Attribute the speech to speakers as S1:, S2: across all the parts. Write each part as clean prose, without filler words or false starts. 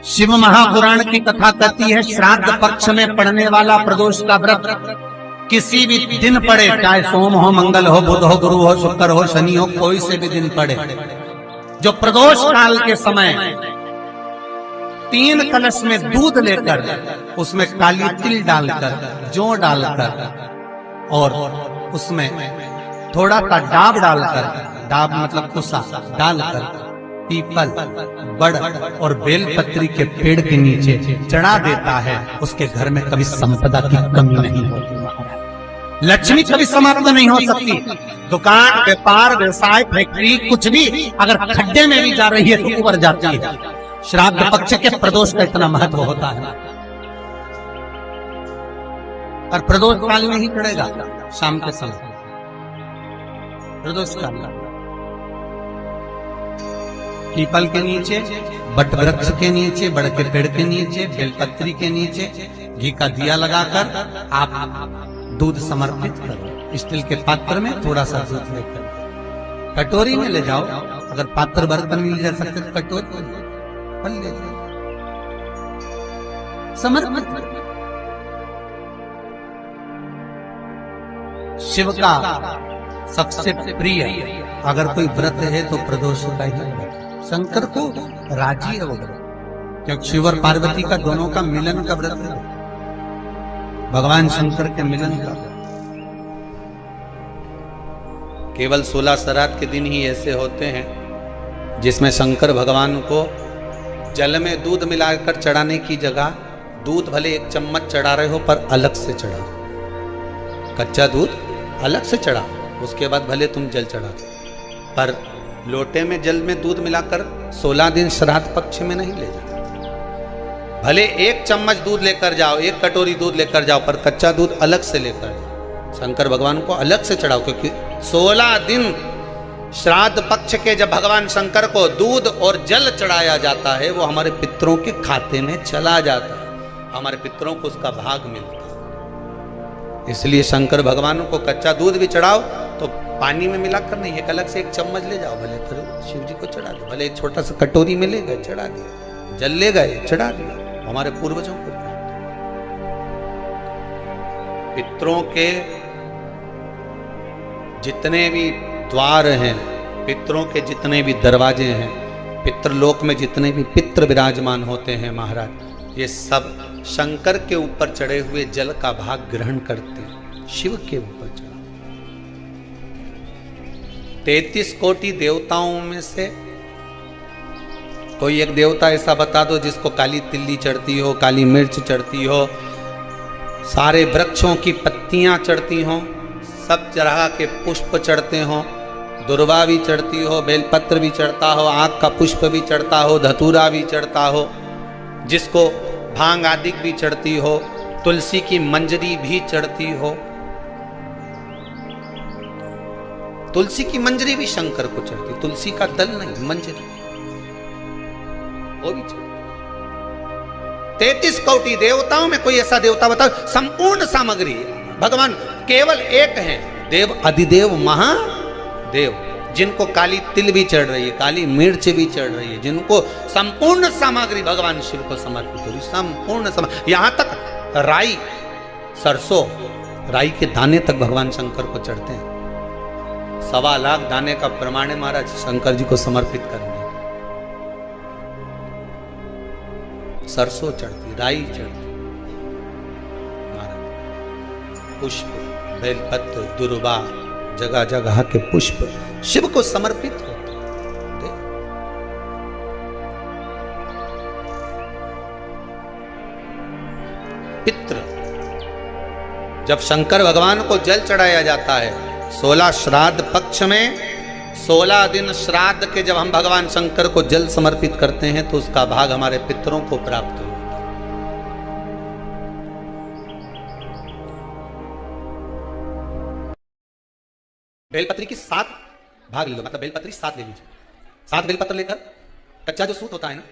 S1: शिव महापुराण की कथा कहती है, श्राद्ध पक्ष में पड़ने वाला प्रदोष का व्रत किसी भी दिन पड़े, चाहे सोम हो, मंगल हो, बुध हो, गुरु हो, शुक्र हो, शनि हो, कोई से भी दिन पड़े, जो प्रदोष काल के समय 3 कलश में दूध लेकर उसमें काली तिल डालकर, जौ डालकर और उसमें थोड़ा सा डाब डालकर, डाब मतलब कुसा डालकर पीपल, बड़ और बेलपत्री के पेड़ के नीचे चढ़ा देता है, उसके घर में कभी संपदा की कमी नहीं होती, लक्ष्मी कभी समाप्त नहीं हो सकती। दुकान, व्यापार, व्यवसाय, फैक्ट्री कुछ भी अगर खड्डे में भी जा रही है तो ऊपर जाती है। श्राद्ध पक्ष के प्रदोष का इतना महत्व होता है, और प्रदोष काल में ही चढ़ेगा, शाम के समय प्रदोष काल, पीपल के नीचे, बट वृक्ष के नीचे, बड़ के पेड़ के नीचे, बेलपत्री के नीचे घी का दिया लगाकर आप दूध समर्पित करो। स्टील के पात्र में थोड़ा सा दूध लेकर कटोरी में ले जाओ, अगर पात्र बर्तन मिल जा सकते तो कटोरी में ले जाओ, समर्पित करो। शिव का सबसे प्रिय अगर कोई व्रत है तो प्रदोष का ही व्रत। शंकर को राजी है वो व्रत, क्योंकि शिव और पार्वती का दोनों का मिलन का व्रत है, भगवान शंकर के मिलन का।
S2: केवल 16 श्राद्ध के दिन ही ऐसे होते हैं जिसमें शंकर भगवान को जल में दूध मिलाकर चढ़ाने की जगह दूध भले 1 चम्मच चढ़ा रहे हो पर अलग से चढ़ा, कच्चा दूध अलग से चढ़ा, उसके बाद भले तुम जल चढ़ा, पर लोटे में जल में दूध मिलाकर 16 दिन श्राद्ध पक्ष में नहीं ले जाओ। भले 1 चम्मच दूध लेकर जाओ, 1 कटोरी दूध लेकर जाओ, पर कच्चा दूध अलग से लेकर जाओ, शंकर भगवान को अलग से चढ़ाओ, क्योंकि 16 दिन श्राद्ध पक्ष के जब भगवान शंकर को दूध और जल चढ़ाया जाता है, वो हमारे पितरों के खाते में चला जाता है, हमारे पितरों को उसका भाग मिलता है। इसलिए शंकर भगवान को कच्चा दूध भी चढ़ाओ तो पानी में मिलाकर नहीं, एक अलग से 1 चम्मच ले जाओ, भले फिर शिव जी को चढ़ा दो, भले एक छोटा सा कटोरी में ले गए चढ़ा दिया, जल ले गए चढ़ा दिया, हमारे पूर्वजों को। पितरों के जितने भी द्वार हैं, पितरों के जितने भी दरवाजे हैं, पितृलोक में जितने भी पितृ विराजमान होते हैं महाराज, ये सब शंकर के ऊपर चढ़े हुए जल का भाग ग्रहण करते हैं, शिव के ऊपर चढ़ा। 33 कोटि देवताओं में से कोई एक देवता ऐसा बता दो जिसको काली तिल्ली चढ़ती हो, काली मिर्च चढ़ती हो, सारे वृक्षों की पत्तियां चढ़ती हो, सब तरह के पुष्प चढ़ते हो, दुर्वा भी चढ़ती हो, बेलपत्र भी चढ़ता हो, आँख का पुष्प भी चढ़ता हो, धतूरा भी चढ़ता हो, जिसको भांग आदि भी चढ़ती हो, तुलसी की मंजरी भी चढ़ती हो। तुलसी की मंजरी भी शंकर को चढ़ती, तुलसी का दल नहीं, मंजरी वो भी चढ़ती। 33 कोटि देवताओं में कोई ऐसा देवता बताओ, संपूर्ण सामग्री भगवान केवल एक है, देव अधिदेव महादेव, जिनको काली तिल भी चढ़ रही है, काली मिर्च भी चढ़ रही है, जिनको संपूर्ण सामग्री भगवान शिव को समर्पित हो रही, संपूर्ण यहां तक राई, सरसों, राई के दाने तक भगवान शंकर को चढ़ते हैं। 1.25 लाख दाने का प्रमाण है महाराज शंकर जी को समर्पित करने। सरसों चढ़ती, राई चढ़ती महाराज, पुष्प, बेलपत्र, दुर्वा, जगह जगह के पुष्प शिव को समर्पित होते हैं। पितृ, जब शंकर भगवान को जल चढ़ाया जाता है 16 श्राद्ध पक्ष में, 16 दिन श्राद्ध के जब हम भगवान शंकर को जल समर्पित करते हैं तो उसका भाग हमारे पितरों को प्राप्त होता है। बेलपत्री की 7 भाग ले लो, मतलब बेलपत्री 7 ले लीजिए, 7 बेलपत्र लेकर कच्चा जो सूत होता है ना,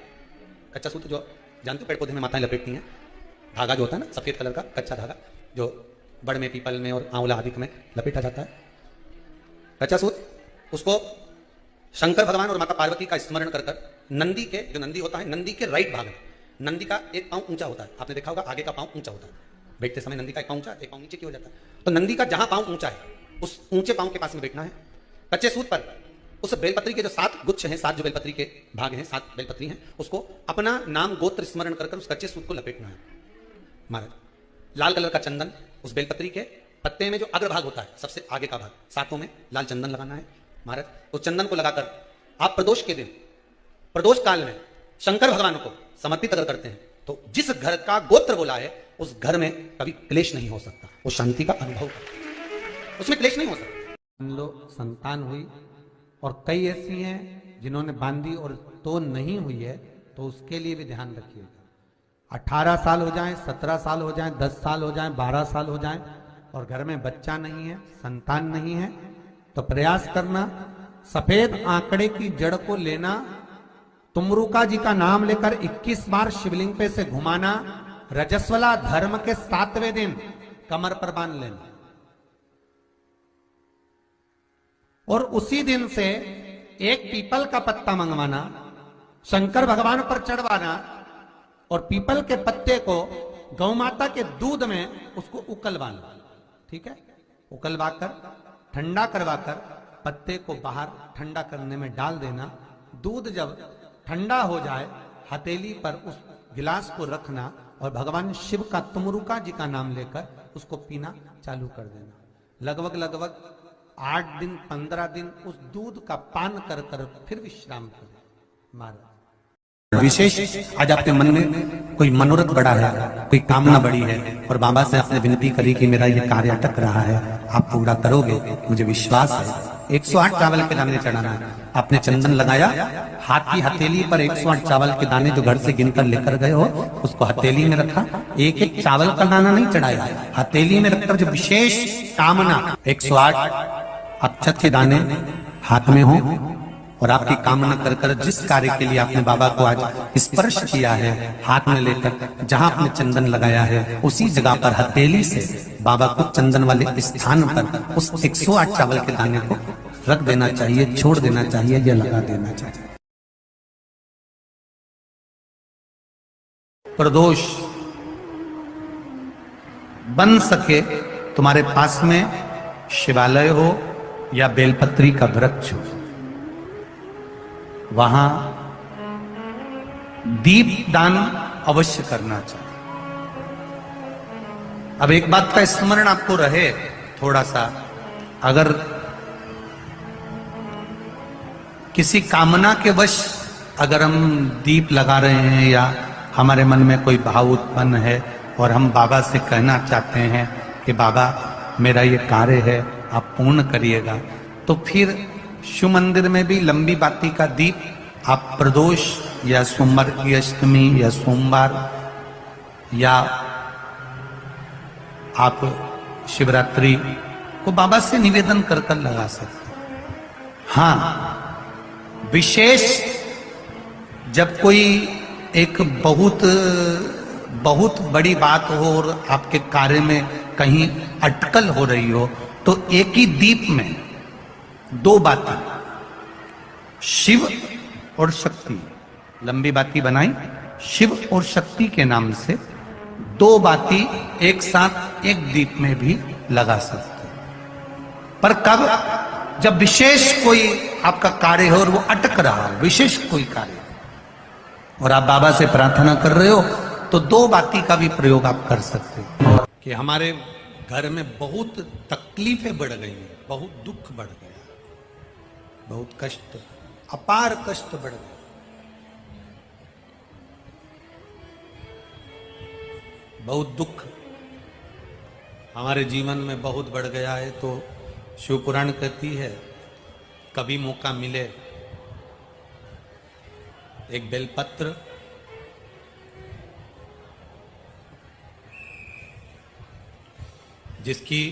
S2: कच्चा सूत जो जानते हो पेड़ पौधे में माताएं लपेटती हैं, धागा जो होता है ना सफेद कलर का कच्चा धागा, जो बड़ में, पीपल में और आंवला आदि में लपेटा जाता है, कच्चा सूत, उसको शंकर भगवान और माता पार्वती का स्मरण कर नंदी के, जो नंदी होता है, नंदी के राइट भाग में नंदी का एक पांव ऊंचा होता है, आपने देखा होगा आगे का पांव ऊंचा होता है, बैठते समय नंदी का एक पांव ऊंचा, एक पांव नीचे की हो जाता है। तो नंदी का जहां पांव ऊंचा है उस ऊंचे पांव के पास में बैठना है, कच्चे सूत पर उस बेलपत्री के जो 7 गुच्छ हैं, 7 जो बेलपत्री के भाग हैं, 7 बेलपत्री हैं, उसको अपना नाम गोत्र स्मरण कर उस कच्चे सूत को लपेटना है। महाराज लाल कलर का चंदन उस बेलपत्री के पत्ते में जो अग्रभाग होता है, सबसे आगे का भाग, 7 में लाल चंदन लगाना है। महाराज उस चंदन को लगाकर आप प्रदोष के दिन, प्रदोष काल में शंकर भगवान को समर्पित अगर करते हैं तो जिस घर का गोत्र बोला है उस घर में कभी क्लेश नहीं हो सकता, वो शांति का अनुभव करता, उसमें क्लेश नहीं हो सकता।
S1: मान लो संतान हुई और कई ऐसी हैं जिन्होंने बांधी और तो नहीं हुई है, तो उसके लिए भी ध्यान रखिएगा। 18 साल हो जाएं, 17 साल हो जाएं, 10 साल हो जाएं, 12 साल हो जाएं और घर में बच्चा नहीं है, संतान नहीं है, तो प्रयास करना सफेद आंकड़े की जड़ को लेना, तुमरुका जी का नाम लेकर 21 बार शिवलिंग पे से घुमाना, रजस्वला धर्म के 7वें दिन कमर पर बांध लेना और उसी दिन से एक पीपल का पत्ता मंगवाना, शंकर भगवान पर चढ़वाना और पीपल के पत्ते को गौ माता के दूध में उसको उकलवाना। ठीक है, उकलवाकर ठंडा करवाकर पत्ते को बाहर ठंडा करने में डाल देना। दूध जब ठंडा हो जाए हथेली पर उस गिलास को रखना और भगवान शिव का तुमरुका जी का नाम लेकर उसको पीना चालू कर देना। लगभग 8 दिन 15 दिन उस दूध का पान कर कर फिर विश्राम करें। महाराज
S3: विशेष आज आपके मन में कोई मनोरथ बड़ा है, कोई कामना बड़ी है और बाबा से आपने विनती करी कि मेरा ये कार्य अटक रहा है, आप पूरा करोगे, मुझे विश्वास है। 108 चावल के दाने चढ़ाना है। आपने चंदन लगाया, हाथ की हथेली पर 108 चावल के दाने जो घर से गिनकर लेकर गए हो उसको हथेली में रखा। एक एक चावल का दाना नहीं चढ़ाया, हथेली में रखकर जो विशेष कामना 108 अक्षत के दाने हाथ में हो और आपकी कामना कर कर जिस कार्य के लिए आपने बाबा को आज स्पर्श किया है, हाथ में लेकर जहां आपने चंदन लगाया है उसी जगह पर हथेली से बाबा को चंदन वाले स्थान पर उस 108 चावल के दाने को रख देना चाहिए, छोड़ देना चाहिए या लगा देना चाहिए।
S1: प्रदोष बन सके तुम्हारे पास में शिवालय हो या बेलपत्री का वृक्ष हो, वहां दीप दान अवश्य करना चाहिए। अब एक बात का स्मरण आपको रहे थोड़ा सा, अगर किसी कामना के वश अगर हम दीप लगा रहे हैं या हमारे मन में कोई भाव उत्पन्न है और हम बाबा से कहना चाहते हैं कि बाबा मेरा ये कार्य है आप पूर्ण करिएगा, तो फिर शिव मंदिर में भी लंबी बाती का दीप आप प्रदोष या सोमवार की अष्टमी या सोमवार या आप शिवरात्रि को बाबा से निवेदन कर कर लगा सकते हैं। हाँ, विशेष जब कोई एक बहुत बड़ी बात हो और आपके कार्य में कहीं अटकल हो रही हो, तो एक ही दीप में 2 बातें, शिव और शक्ति, लंबी बाती बनाई, शिव और शक्ति के नाम से 2 बाती एक साथ एक दीप में भी लगा सकते हैं। पर कब? जब विशेष कोई आपका कार्य हो और वो अटक रहा हो, विशेष कोई कार्य और आप बाबा से प्रार्थना कर रहे हो, तो 2 बाती का भी प्रयोग आप कर सकते हैं। कि हमारे घर में बहुत तकलीफें बढ़ गई हैं, बहुत दुख बढ़ गया, बहुत कष्ट, अपार कष्ट बढ़ गया, बहुत दुख हमारे जीवन में बहुत बढ़ गया है। तो शिव पुराण कहती है कभी मौका मिले एक बेलपत्र जिसकी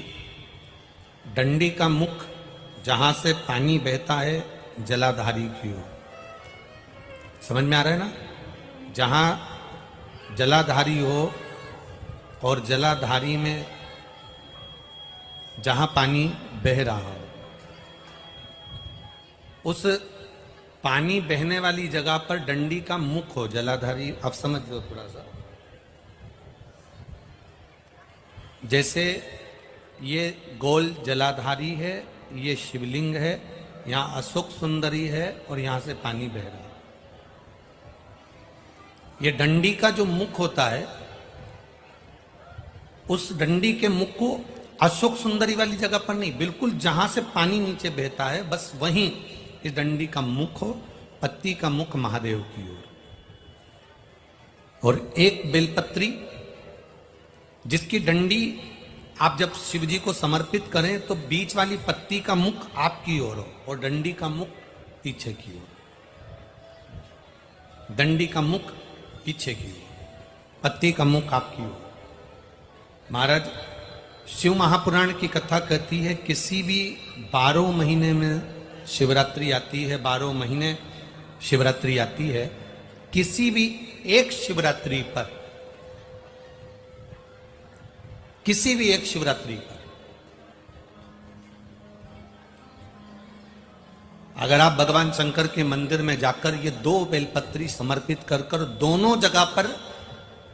S1: डंडी का मुख जहां से पानी बहता है जलाधारी की ओर, समझ में आ रहा है ना? जहां जलाधारी हो और जलाधारी में जहां पानी बह रहा हो, उस
S2: पानी बहने वाली जगह पर डंडी का मुख हो, जलाधारी, आप समझ लो थोड़ा सा। जैसे ये गोल जलाधारी है, ये शिवलिंग है, यहां अशोक सुंदरी है और यहां से पानी बह रहा है। ये डंडी का जो मुख होता है, उस डंडी के मुख को अशोक सुंदरी वाली जगह पर नहीं, बिल्कुल जहां से पानी नीचे बहता है बस वहीं इस डंडी का मुख हो, पत्ती का मुख महादेव की ओर, और एक बेलपत्री जिसकी डंडी आप जब शिव जी को समर्पित करें तो बीच वाली पत्ती का मुख आपकी ओर हो और डंडी का मुख पीछे की ओर, डंडी का मुख पीछे की ओर, पत्ती का मुख आपकी ओर। महाराज, शिव महापुराण की कथा कहती है किसी भी 12 महीने में शिवरात्रि आती है, 12 महीने शिवरात्रि आती है, किसी भी एक शिवरात्रि पर, किसी भी एक शिवरात्रि पर अगर आप भगवान शंकर के मंदिर में जाकर ये 2 बेलपत्री समर्पित कर कर दोनों जगह पर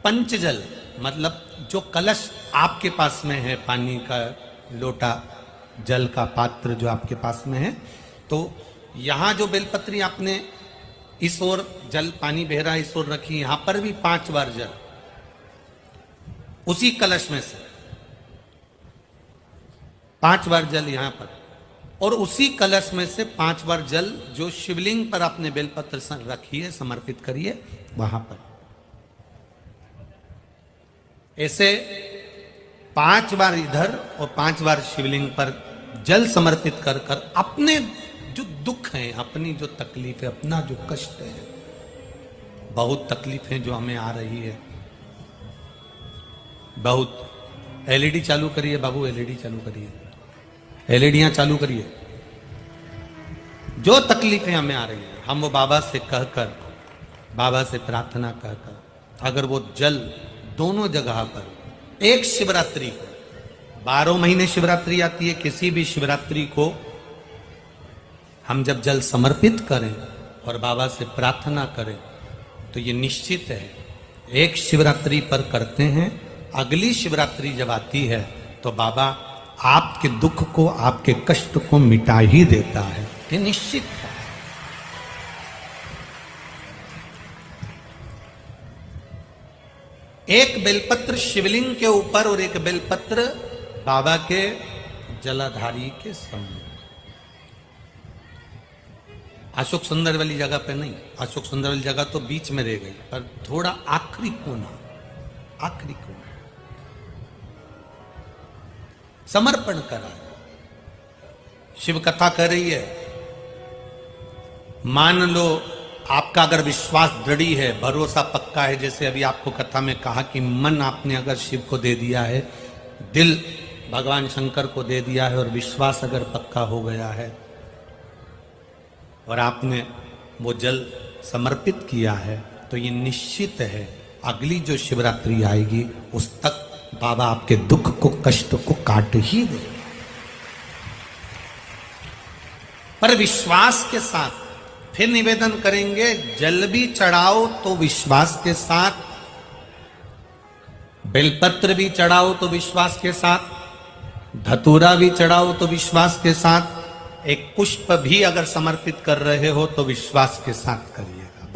S2: पंचजल, मतलब जो कलश आपके पास में है, पानी का लोटा, जल का पात्र जो आपके पास में है, तो यहां जो बेलपत्री आपने इस ओर जल पानी बह रहा है, इस ओर रखी, यहां पर भी 5 बार जल उसी कलश में से 5 बार जल यहां पर, और उसी कलश में से 5 बार जल जो शिवलिंग पर आपने बेलपत्र रखी है, समर्पित करिए वहां पर। ऐसे 5 बार इधर और 5 बार शिवलिंग पर जल समर्पित कर कर अपने जो दुख हैं, अपनी जो तकलीफ है, अपना जो कष्ट है, बहुत तकलीफें जो हमें आ रही है, बहुत। एलईडी चालू करिए बाबू, एलईडी चालू करिए, एलईडियां चालू करिए। जो तकलीफें हमें आ रही हैं, हम वो बाबा से कहकर, बाबा से प्रार्थना कहकर, अगर वो जल दोनों जगह पर एक शिवरात्रि को, 12 महीने शिवरात्रि आती है, किसी भी शिवरात्रि को हम जब जल समर्पित करें और बाबा से प्रार्थना करें तो ये निश्चित है, एक शिवरात्रि पर करते हैं, अगली शिवरात्रि जब आती है तो बाबा आपके दुख को, आपके कष्ट को मिटा ही देता है, ये निश्चित है। एक बेलपत्र शिवलिंग के ऊपर और एक बेलपत्र बाबा के जलाधारी के सामने। अशोक सुंदर वाली जगह पे नहीं, अशोक सुंदर वाली जगह तो बीच में रह गई, पर थोड़ा आखिरी कोना, आखिरी कोना समर्पण करा। शिव कथा कर रही है, मान लो आपका अगर विश्वास दृढ़ है, भरोसा पक्का है, जैसे अभी आपको कथा में कहा कि मन आपने अगर शिव को दे दिया है, दिल भगवान शंकर को दे दिया है, और विश्वास अगर पक्का हो गया है और आपने वो जल समर्पित किया है, तो ये निश्चित है अगली जो शिवरात्रि आएगी उस तक बाबा आपके दुख को, कष्ट को काट ही दे। पर विश्वास के साथ फिर निवेदन करेंगे, जल भी चढ़ाओ तो विश्वास के साथ, बेलपत्र भी चढ़ाओ तो विश्वास के साथ, धतूरा भी चढ़ाओ तो विश्वास के साथ, एक पुष्प भी अगर समर्पित कर रहे हो तो विश्वास के साथ करिए।